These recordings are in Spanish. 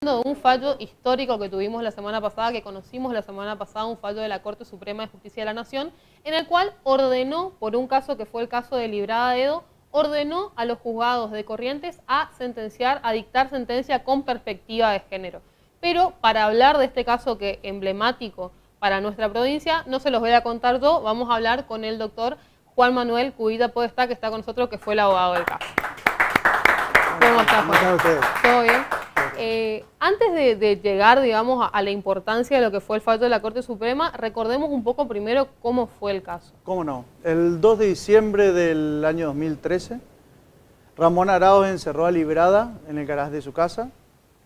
Un fallo histórico que tuvimos la semana pasada, que conocimos la semana pasada, un fallo de la Corte Suprema de Justicia de la Nación, en el cual ordenó, por un caso que fue el caso de Librada Dedo, ordenó a los juzgados de Corrientes a sentenciar, a dictar sentencia con perspectiva de género. Pero para hablar de este caso que emblemático para nuestra provincia, no se los voy a contar yo, vamos a hablar con el doctor Juan Manuel Cubita Podestá, que está con nosotros, que fue el abogado del caso. ¿Cómo estás, Juan? ¿Todo bien? Antes de llegar, digamos, a la importancia de lo que fue el fallo de la Corte Suprema, recordemos un poco primero cómo fue el caso. ¿Cómo no? El 2 de diciembre del año 2013, Ramón Arauz encerró a Librada en el garaje de su casa,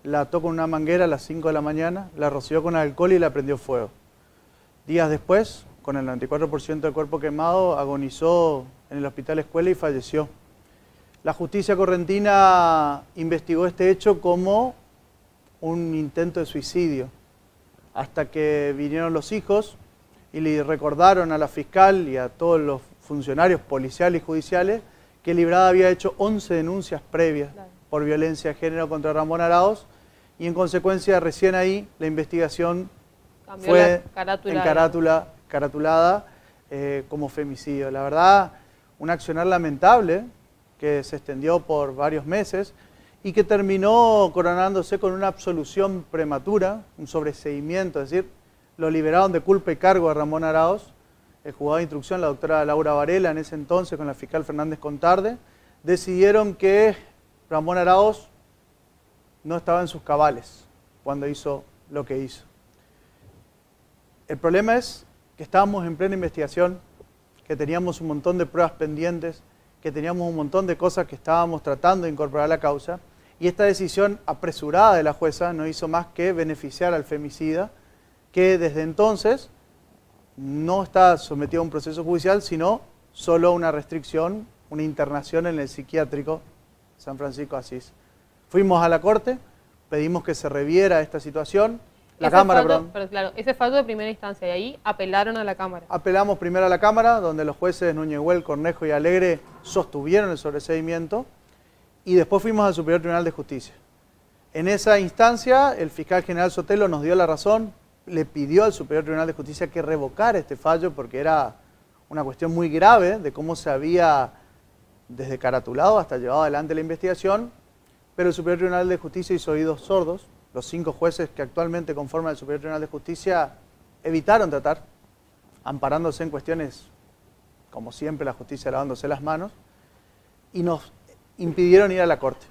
la ató con una manguera a las 5 de la mañana, la roció con alcohol y la prendió fuego. Días después, con el 94% del cuerpo quemado, agonizó en el hospital Escuela y falleció. La justicia correntina investigó este hecho como un intento de suicidio, hasta que vinieron los hijos y le recordaron a la fiscal y a todos los funcionarios policiales y judiciales que Librada había hecho 11 denuncias previas por violencia de género contra Ramón Arauz, y en consecuencia recién ahí la investigación Cambió fue caratulada como femicidio. La verdad, un accionar lamentable que se extendió por varios meses y que terminó coronándose con una absolución prematura, un sobreseimiento, es decir, lo liberaron de culpa y cargo a Ramón Arauz. El juzgado de instrucción, la doctora Laura Varela, en ese entonces con la fiscal Fernández Contarde, decidieron que Ramón Arauz no estaba en sus cabales cuando hizo lo que hizo. El problema es que estábamos en plena investigación, que teníamos un montón de pruebas pendientes, que teníamos un montón de cosas que estábamos tratando de incorporar a la causa, y esta decisión apresurada de la jueza no hizo más que beneficiar al femicida, que desde entonces no está sometido a un proceso judicial, sino solo una restricción, una internación en el psiquiátrico San Francisco de Asís. Fuimos a la Corte, pedimos que se reviera esta situación. La Cámara, perdón. Pero claro, ese fallo de primera instancia, y ahí apelaron a la Cámara. Apelamos primero a la Cámara, donde los jueces Núñez Güell, Cornejo y Alegre sostuvieron el sobreseimiento, y después fuimos al Superior Tribunal de Justicia. En esa instancia, el fiscal general Sotelo nos dio la razón, le pidió al Superior Tribunal de Justicia que revocara este fallo, porque era una cuestión muy grave de cómo se había desde caratulado hasta llevado adelante la investigación, pero el Superior Tribunal de Justicia hizo oídos sordos. Los 5 jueces que actualmente conforman el Superior Tribunal de Justicia evitaron tratar, amparándose en cuestiones, como siempre, la justicia lavándose las manos, y nos impidieron ir a la Corte.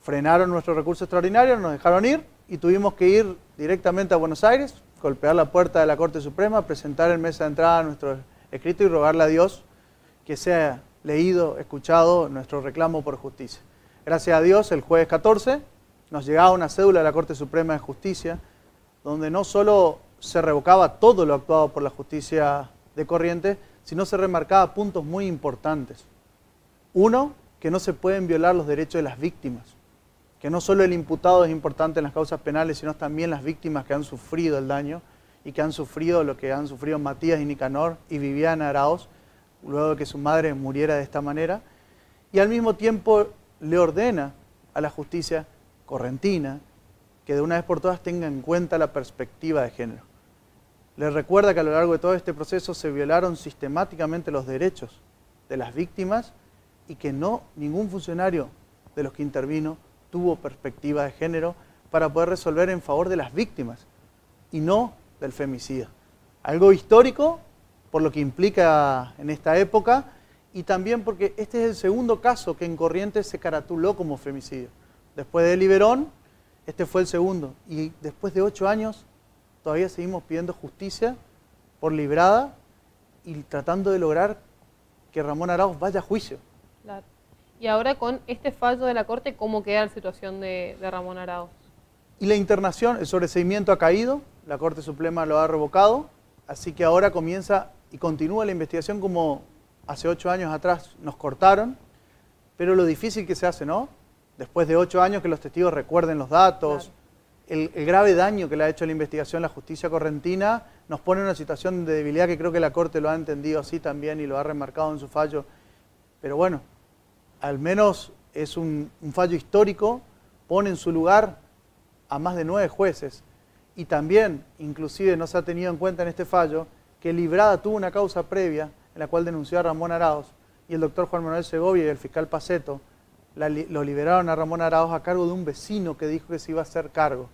Frenaron nuestro recurso extraordinario, nos dejaron ir y tuvimos que ir directamente a Buenos Aires, golpear la puerta de la Corte Suprema, presentar en mesa de entrada nuestro escrito y rogarle a Dios que sea leído, escuchado nuestro reclamo por justicia. Gracias a Dios, el jueves 14 nos llegaba una cédula de la Corte Suprema de Justicia, donde no solo se revocaba todo lo actuado por la justicia de Corrientes, sino se remarcaba puntos muy importantes. Uno, que no se pueden violar los derechos de las víctimas, que no solo el imputado es importante en las causas penales, sino también las víctimas que han sufrido el daño y que han sufrido lo que han sufrido Matías y Nicanor y Viviana Arauz, luego de que su madre muriera de esta manera, y al mismo tiempo le ordena a la justicia correntina que de una vez por todas tenga en cuenta la perspectiva de género. Les recuerda que a lo largo de todo este proceso se violaron sistemáticamente los derechos de las víctimas y que ningún funcionario de los que intervino tuvo perspectiva de género para poder resolver en favor de las víctimas y no del femicida. Algo histórico por lo que implica en esta época y también porque este es el segundo caso que en Corrientes se caratuló como femicidio. Después de Liberón, este fue el segundo. Y después de 8 años, todavía seguimos pidiendo justicia por Librada y tratando de lograr que Ramón Arauz vaya a juicio. Claro. Y ahora con este fallo de la Corte, ¿cómo queda la situación de Ramón Arauz? Y la internación, el sobreseimiento ha caído, la Corte Suprema lo ha revocado, así que ahora comienza y continúa la investigación como hace 8 años atrás nos cortaron, pero lo difícil que se hace, ¿no? Después de 8 años que los testigos recuerden los datos, claro. El grave daño que le ha hecho la investigación la justicia correntina nos pone en una situación de debilidad que creo que la Corte lo ha entendido así también y lo ha remarcado en su fallo. Pero bueno, al menos es un fallo histórico, pone en su lugar a más de 9 jueces. Y también, inclusive, no se ha tenido en cuenta en este fallo que Librada tuvo una causa previa en la cual denunció a Ramón Araoz y el doctor Juan Manuel Segovia y el fiscal Paceto lo liberaron a Ramón Araoz a cargo de un vecino que dijo que se iba a hacer cargo.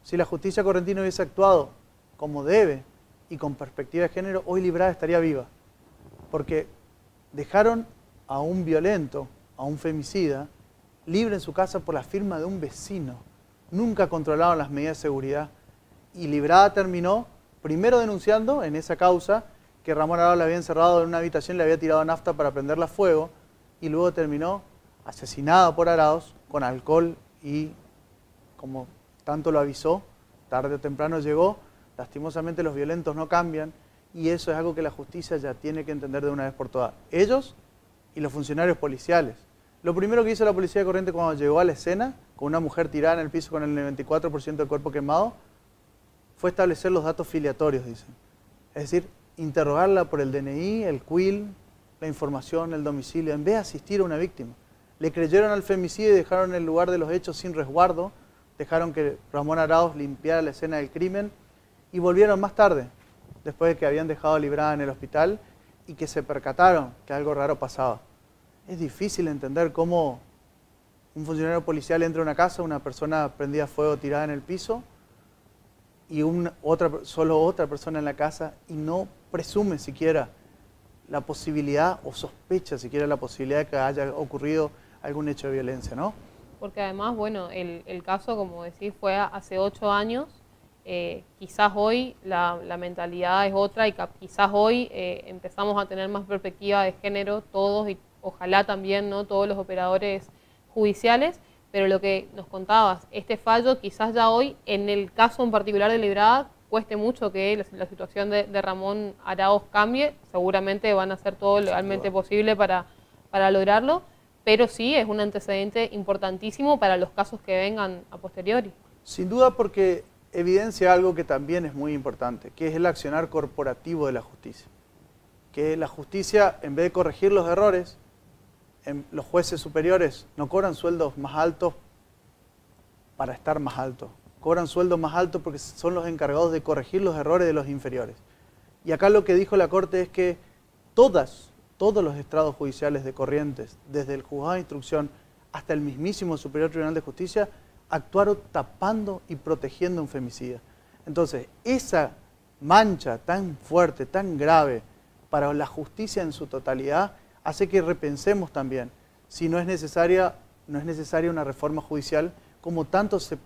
Si la justicia correntina hubiese actuado como debe y con perspectiva de género, hoy Librada estaría viva. Porque dejaron a un violento, a un femicida, libre en su casa por la firma de un vecino. Nunca controlaron las medidas de seguridad. Y Librada terminó primero denunciando en esa causa que Ramón Araoz le había encerrado en una habitación y le había tirado nafta para prenderla a fuego, y luego terminó asesinada por Araoz con alcohol y, como tanto lo avisó, tarde o temprano llegó. Lastimosamente los violentos no cambian y eso es algo que la justicia ya tiene que entender de una vez por todas. Ellos y los funcionarios policiales. Lo primero que hizo la policía de Corrientes cuando llegó a la escena, con una mujer tirada en el piso con el 94% del cuerpo quemado, fue establecer los datos filiatorios, dicen. Es decir, interrogarla por el DNI, el CUIL, la información, el domicilio, en vez de asistir a una víctima. Le creyeron al femicidio y dejaron el lugar de los hechos sin resguardo, dejaron que Ramón Araoz limpiara la escena del crimen y volvieron más tarde, después de que habían dejado Librada en el hospital y que se percataron que algo raro pasaba. Es difícil entender cómo un funcionario policial entra a una casa, una persona prendida a fuego tirada en el piso y solo otra persona en la casa y no presume siquiera la posibilidad o sospecha siquiera la posibilidad de que haya ocurrido algún hecho de violencia, ¿no? Porque además, bueno, el caso, como decís, fue hace 8 años. Quizás hoy la mentalidad es otra y quizás hoy empezamos a tener más perspectiva de género todos y ojalá también, ¿no?, todos los operadores judiciales, pero lo que nos contabas, este fallo quizás ya hoy, en el caso en particular de Librada, cueste mucho que la situación de Ramón Araoz cambie. Seguramente van a hacer todo lo legalmente posible para lograrlo, pero sí es un antecedente importantísimo para los casos que vengan a posteriori. Sin duda, porque evidencia algo que también es muy importante, que es el accionar corporativo de la justicia. Que la justicia, en vez de corregir los errores, los jueces superiores no cobran sueldos más altos para estar más altos. Cobran sueldos más altos porque son los encargados de corregir los errores de los inferiores. Y acá lo que dijo la Corte es que todos los estrados judiciales de Corrientes, desde el juzgado de instrucción hasta el mismísimo Superior Tribunal de Justicia, actuaron tapando y protegiendo a un femicida. Entonces, esa mancha tan fuerte, tan grave para la justicia en su totalidad, hace que repensemos también si no es necesaria una reforma judicial como tanto se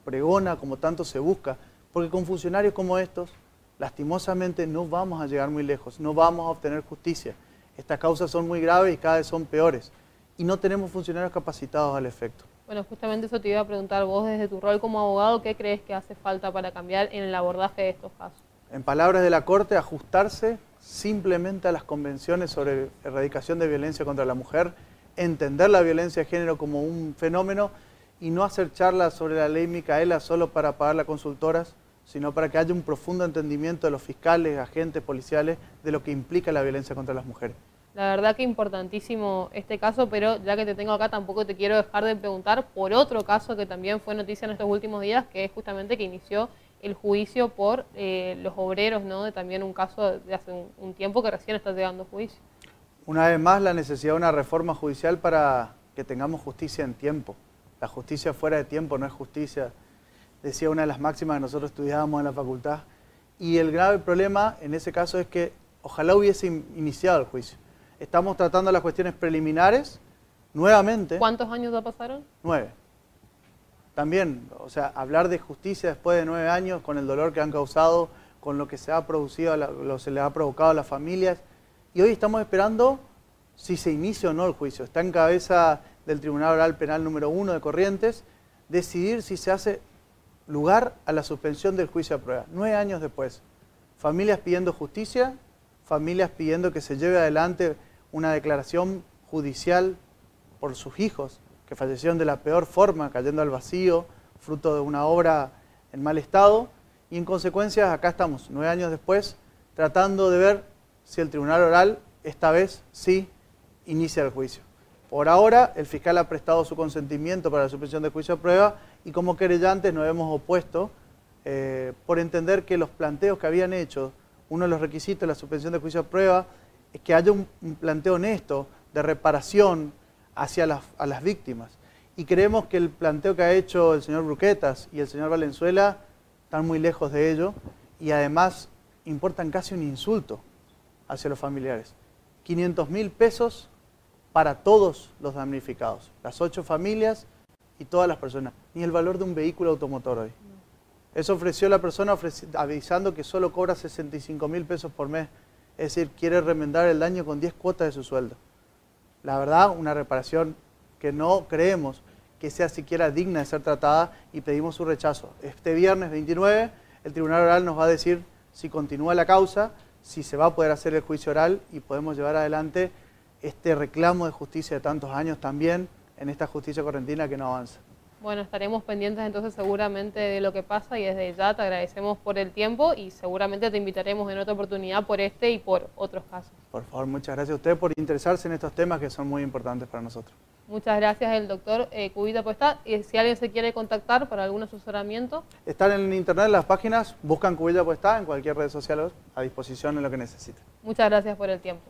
pregona, como tanto se busca, porque con funcionarios como estos, lastimosamente no vamos a llegar muy lejos, no vamos a obtener justicia. Estas causas son muy graves y cada vez son peores, y no tenemos funcionarios capacitados al efecto. Bueno, justamente eso te iba a preguntar vos desde tu rol como abogado, ¿qué crees que hace falta para cambiar en el abordaje de estos casos? En palabras de la Corte, ajustarse simplemente a las convenciones sobre erradicación de violencia contra la mujer, entender la violencia de género como un fenómeno y no hacer charlas sobre la ley Micaela solo para pagar las consultoras, sino para que haya un profundo entendimiento de los fiscales, agentes policiales, de lo que implica la violencia contra las mujeres. La verdad que importantísimo este caso, pero ya que te tengo acá tampoco te quiero dejar de preguntar por otro caso que también fue noticia en estos últimos días, que es justamente que inició el juicio por los obreros, ¿no? De también un caso de hace un tiempo que recién está llegando a juicio. Una vez más, la necesidad de una reforma judicial para que tengamos justicia en tiempo. La justicia fuera de tiempo no es justicia, decía una de las máximas que nosotros estudiábamos en la facultad. Y el grave problema en ese caso es que ojalá hubiese iniciado el juicio. Estamos tratando las cuestiones preliminares nuevamente. ¿Cuántos años ya pasaron? 9. También, o sea, hablar de justicia después de 9 años, con el dolor que han causado, con lo que se ha producido, se le ha provocado a las familias. Y hoy estamos esperando si se inicia o no el juicio. Está en cabeza del Tribunal Oral Penal número 1 de Corrientes decidir si se hace lugar a la suspensión del juicio a prueba. 9 años después. Familias pidiendo justicia, familias pidiendo que se lleve adelante una declaración judicial por sus hijos, que fallecieron de la peor forma, cayendo al vacío, fruto de una obra en mal estado. Y en consecuencia, acá estamos, 9 años después, tratando de ver si el Tribunal Oral, esta vez sí, inicia el juicio. Por ahora, el fiscal ha prestado su consentimiento para la suspensión del juicio a prueba y como querellantes nos hemos opuesto por entender que los planteos que habían hecho, uno de los requisitos de la suspensión de juicio a prueba, es que haya un planteo honesto de reparación hacia a las víctimas. Y creemos que el planteo que ha hecho el señor Bruquetas y el señor Valenzuela están muy lejos de ello y además importan casi un insulto hacia los familiares. 500.000 pesos para todos los damnificados, las 8 familias y todas las personas. Ni el valor de un vehículo automotor hoy. Eso ofreció la persona avisando que solo cobra 65.000 pesos por mes. Es decir, quiere remendar el daño con 10 cuotas de su sueldo. La verdad, una reparación que no creemos que sea siquiera digna de ser tratada y pedimos su rechazo. Este viernes 29 el Tribunal Oral nos va a decir si continúa la causa, si se va a poder hacer el juicio oral y podemos llevar adelante este reclamo de justicia de tantos años también en esta justicia correntina que no avanza. Bueno, estaremos pendientes entonces seguramente de lo que pasa y desde ya te agradecemos por el tiempo y seguramente te invitaremos en otra oportunidad por este y por otros casos. Por favor, muchas gracias a usted por interesarse en estos temas que son muy importantes para nosotros. Muchas gracias, el doctor Cubita Podestá. Si alguien se quiere contactar para algún asesoramiento. Están en internet las páginas, buscan Cubita Podestá en cualquier red social a disposición en lo que necesiten. Muchas gracias por el tiempo.